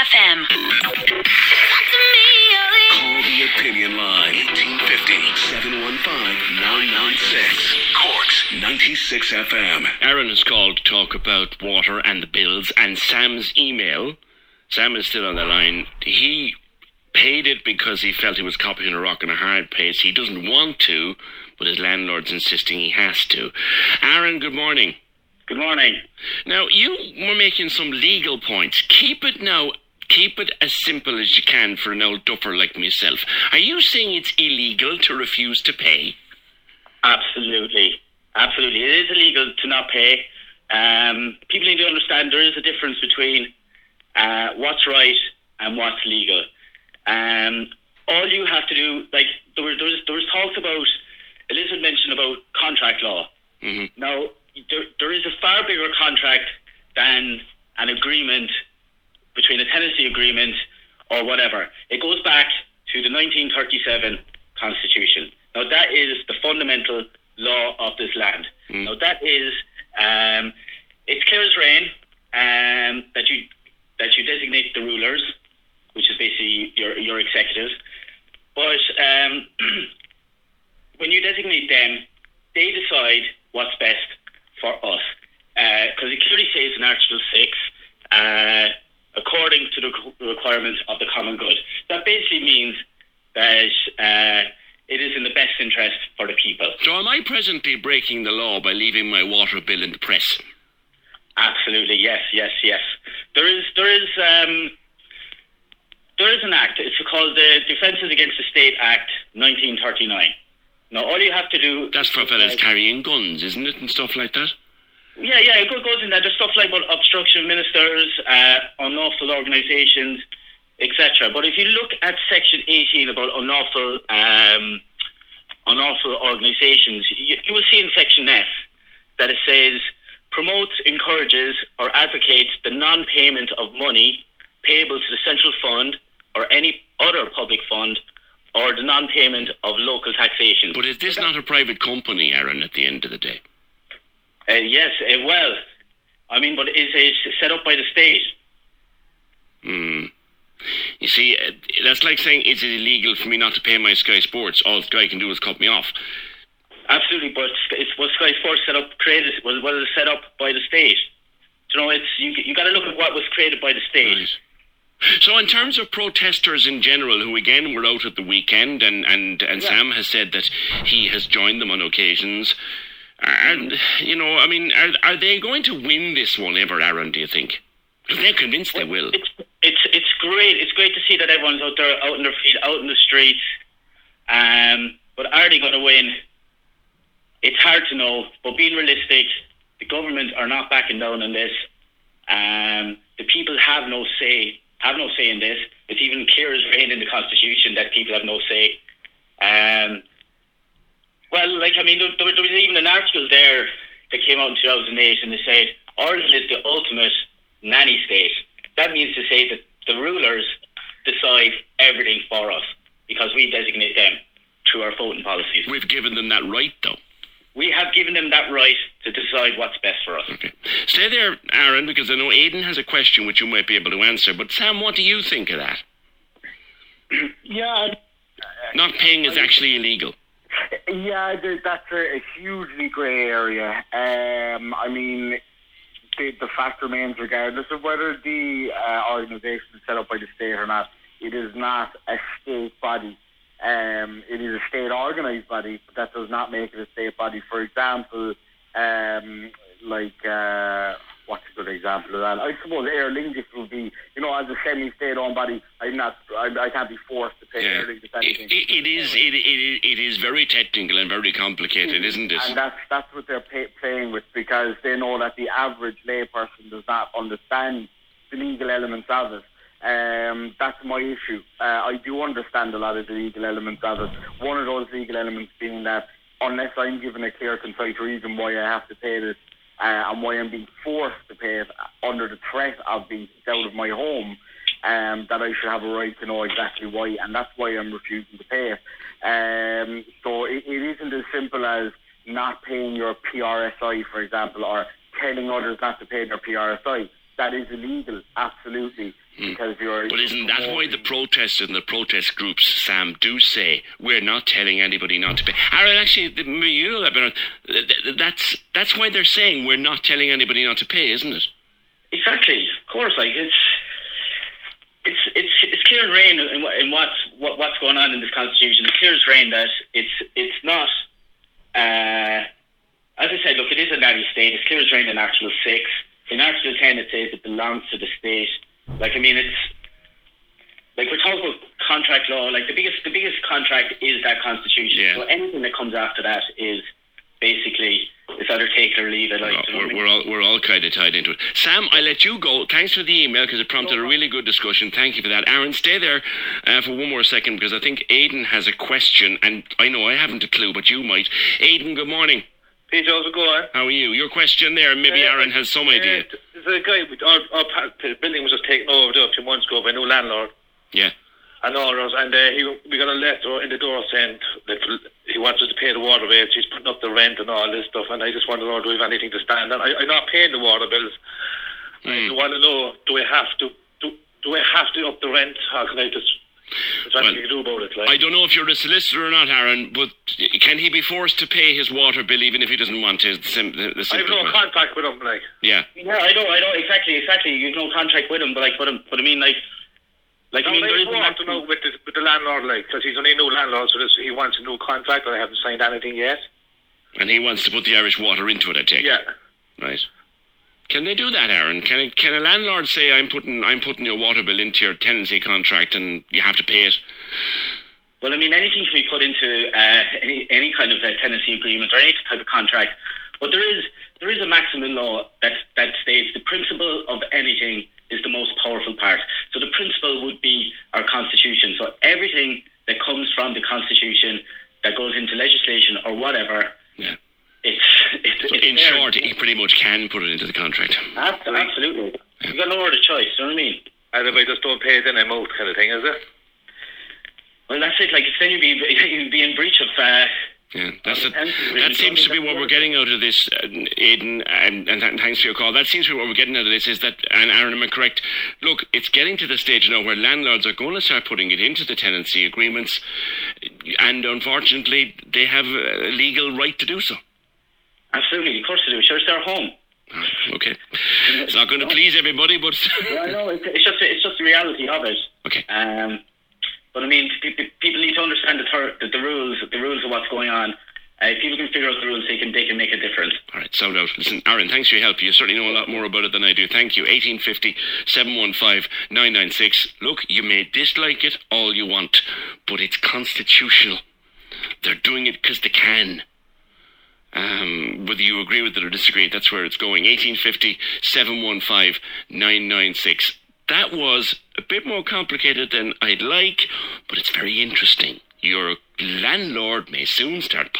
FM. Call the opinion line 1850-715-996. Cork's 96 FM. Aarron has called to talk about water and the bills and Sam's email. Sam is still on the line. He paid it because he felt he was copying a rock and a hard place. He doesn't want to, but his landlord's insisting he has to. Aarron, good morning. Good morning. Now, you were making some legal points. Keep it as simple as you can for an old duffer like myself. Are you saying it's illegal to refuse to pay? Absolutely. Absolutely. It is illegal to not pay. People need to understand there is a difference between what's right and what's legal. All you have to do, like, there was talks about, Elizabeth mentioned about contract law. Mm-hmm. Now, there is a far bigger contract than an agreement between a tenancy agreement or whatever. It goes back to the 1937 Constitution. Now, that is the fundamental law of this land. Mm. Now, that is, it's clear as rain that you designate the rulers, which is basically your executives. But when you designate them, they decide what's best for us. Because it clearly says in Article 6, according to the requirements of the common good. That basically means that it is in the best interest for the people. So am I presently breaking the law by leaving my water bill in the press? Absolutely, yes. There is an act. It's called the Defences Against the State Act 1939. Now, all you have to do... That's for fellas carrying guns, isn't it, and stuff like that? Yeah, it goes in there. There's stuff like about obstruction of ministers, unlawful organisations, etc. But if you look at Section 18 about unlawful organisations, you will see in Section F that it says promotes, encourages or advocates the non-payment of money payable to the central fund or any other public fund or the non-payment of local taxation. But is this not a private company, Aarron, at the end of the day? Yes, well, I mean, but is it set up by the state? You see, that's like saying, is it illegal for me not to pay my Sky Sports? All Sky can do is cut me off. Absolutely, but was Sky Sports created? Was it set up by the state? You know, you got to look at what was created by the state. Right. So in terms of protesters in general, who again were out at the weekend, and Sam has said that he has joined them on occasions, and you know, I mean, are they going to win this one ever, Aarron, do you think? Because they're convinced they will. It's great. It's great to see that everyone's out there, out on their feet, out in the streets. But are they going to win? It's hard to know. But being realistic, the government are not backing down on this. The people have no say. In this. It's even clear as rain in the Constitution that people have no say. Well, like, I mean, there was even an article there that came out in 2008, and they said Ireland is the ultimate nanny state. That means to say that the rulers decide everything for us because we designate them through our voting policies. We've given them that right, though. We have given them that right to decide what's best for us. Okay. Stay there, Aarron, because I know Aidan has a question which you might be able to answer. But Sam, what do you think of that? Yeah. Not paying is actually illegal. Yeah, that's a hugely grey area. I mean, the fact remains, regardless of whether the organisation is set up by the state or not, it is not a state body. It is a state-organised body, but that does not make it a state body. For example, what's a good example of that? I suppose Aer Lingus will be, you know, as a semi-state-owned body, I can't be forced to pay Aer Lingus anything. It is very technical and very complicated, isn't it? And that's what they're playing with, because they know that the average layperson does not understand the legal elements of it. That's my issue. I do understand a lot of the legal elements of it. One of those legal elements being that unless I'm given a clear, concise reason why I have to pay this, and why I'm being forced to pay it under the threat of being kicked out of my home, that I should have a right to know exactly why, and that's why I'm refusing to pay it. So it isn't as simple as not paying your PRSI, for example, or telling others not to pay their PRSI. that is illegal, absolutely. Because you're. But isn't that why the protesters and the protest groups, Sam, do say we're not telling anybody not to pay? Aarron, actually, you know that, Bernard. That's why they're saying we're not telling anybody not to pay, isn't it? Exactly, of course. Like it's clear as rain in what's going on in this constitution. It's clear as rain that it's not. As I said, look, it is a natty state. It's clear as rain in Article 6. In Article 10, it says it belongs to the state. Like, I mean, it's like we're talking about contract law. Like the biggest contract is that constitution. Yeah. So anything that comes after that is basically it's either take it or leave it. Like, we're all kind of tied into it. Sam, I let you go. Thanks for the email because it prompted a really good discussion. Thank you for that. Aarron, stay there for one more second because I think Aidan has a question, and I know I haven't a clue, but you might. Aidan, good morning. Hey, how's it going? How are you? Your question there, maybe Aarron has some idea. There's a guy, the building was just taken over there a few months ago by a new landlord. Yeah. And we got a letter in the door saying that he wants us to pay the water rates. He's putting up the rent and all this stuff. And I just want to know, do we have anything to stand on? I'm not paying the water bills. I want to know, do I have to up the rent? How can I just... There's nothing you can do about it. Like. I don't know if you're a solicitor or not, Aarron, but can he be forced to pay his water bill even if he doesn't want to? I have no contact with him, like. Yeah. Yeah, I know, exactly. You've no contract with him, but I mean, there is want to know with the landlord, like, because he's only a new landlord, so he wants a new contract, but I haven't signed anything yet. And he wants to put the Irish water into it, I take it. Yeah. Right. Can they do that, Aarron? Can a landlord say, I'm putting your water bill into your tenancy contract and you have to pay it? Well, I mean, anything can be put into any kind of tenancy agreement or any type of contract, but there is a maximum law that states the principle of anything is the most powerful part. So the principle would be our constitution. So everything that comes from the constitution that goes into legislation or whatever, yeah. It's in short, he pretty much can put it into the contract. Absolutely. Yeah. You've got no other choice, you know what I mean? And if I just don't pay, then I'm out kind of thing, is it? Well, that's it. Like, then you'd be in breach of... Yeah, that seems to be what we're getting out of this, Aidan, and thanks for your call. That seems to be what we're getting out of this is that, and Aarron, am I correct? Look, it's getting to the stage now where landlords are going to start putting it into the tenancy agreements, and unfortunately, they have a legal right to do so. Absolutely, of course they do. Sure, it's their home. Okay. It's not going to please everybody, but... Yeah, I know. It's just the reality of it. Okay. But I mean, people need to understand the rules of what's going on. If people can figure out the rules, they can make a difference. All right, sound out. Listen, Aarron, thanks for your help. You certainly know a lot more about it than I do. Thank you. 1850 715 996. Look, you may dislike it all you want, but it's constitutional. They're doing it because they can. Whether you agree with it or disagree, that's where it's going. 1850 715 996. That was a bit more complicated than I'd like, but it's very interesting. Your landlord may soon start